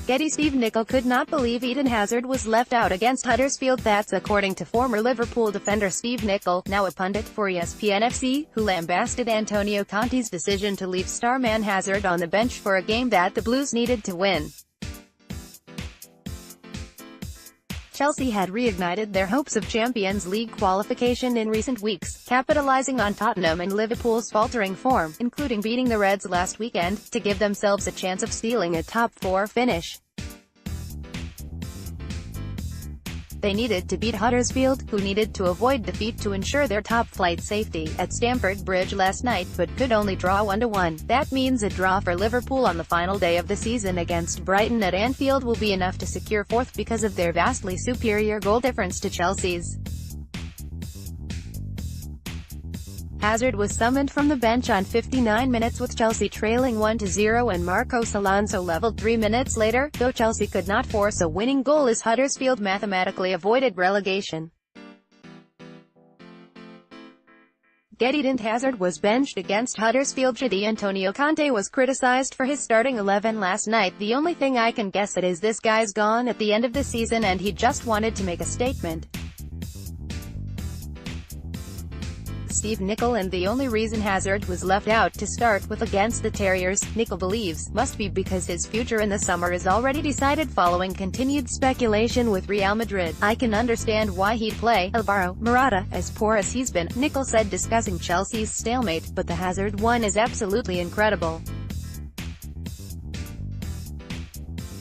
GETTYSteve Nicol could not believe Eden Hazard was left out against Huddersfield. That's according to former Liverpool defender Steve Nicol, now a pundit for ESPN FC, who lambasted Antonio Conte's decision to leave star man Hazard on the bench for a game that the Blues needed to win. Chelsea had reignited their hopes of Champions League qualification in recent weeks, capitalising on Tottenham and Liverpool's faltering form, including beating the Reds last weekend, to give themselves a chance of stealing a top-4 finish. They needed to beat Huddersfield, who needed to avoid defeat to ensure their top-flight safety, at Stamford Bridge last night, but could only draw 1-1. That means a draw for Liverpool on the final day of the season against Brighton at Anfield will be enough to secure fourth because of their vastly superior goal difference to Chelsea's. Hazard was summoned from the bench on 59 minutes with Chelsea trailing 1-0 and Marcos Alonso levelled 3 minutes later, though Chelsea could not force a winning goal as Huddersfield mathematically avoided relegation. Eden Hazard was benched against Huddersfield. Antonio Conte was criticised for his starting 11 last night. The only thing I can guess at is this guy's gone at the end of the season and he just wanted to make a statement. Steve Nicol, and the only reason Hazard was left out to start with against the Terriers, Nicol believes, must be because his future in the summer is already decided following continued speculation with Real Madrid. I can understand why he'd play Alvaro Morata, as poor as he's been, Nicol said discussing Chelsea's stalemate, but the Hazard one is absolutely incredible.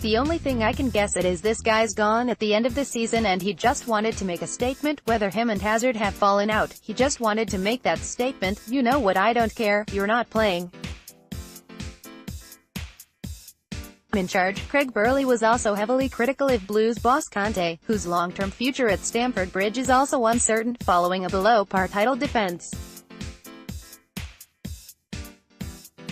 The only thing I can guess at is this guy's gone at the end of the season and he just wanted to make a statement. Whether him and Hazard have fallen out, he just wanted to make that statement. You know what, I don't care, you're not playing. In charge, Craig Burley was also heavily critical of Blues boss Conte, whose long-term future at Stamford Bridge is also uncertain, following a below-par title defense.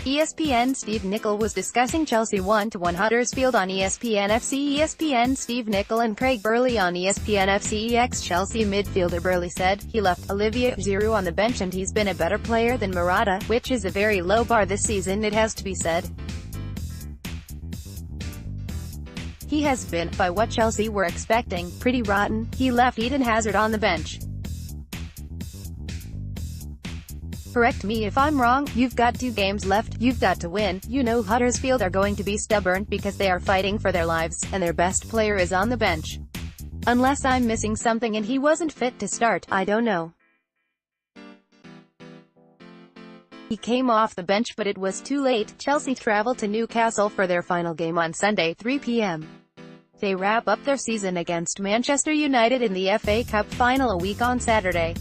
ESPN Steve Nicol was discussing Chelsea 1-1 Huddersfield on ESPN FC. ESPN Nicol and Craig Burley on ESPN FC. Ex-Chelsea midfielder Burley said, he left Olivier Giroud on the bench and he's been a better player than Morata, which is a very low bar this season, it has to be said. He has been, by what Chelsea were expecting, pretty rotten. He left Eden Hazard on the bench. Correct me if I'm wrong, you've got 2 games left, you've got to win. You know Huddersfield are going to be stubborn, because they are fighting for their lives, and their best player is on the bench. Unless I'm missing something and he wasn't fit to start, I don't know. He came off the bench but it was too late. Chelsea travel to Newcastle for their final game on Sunday, 3 p.m. They wrap up their season against Manchester United in the FA Cup final a week on Saturday.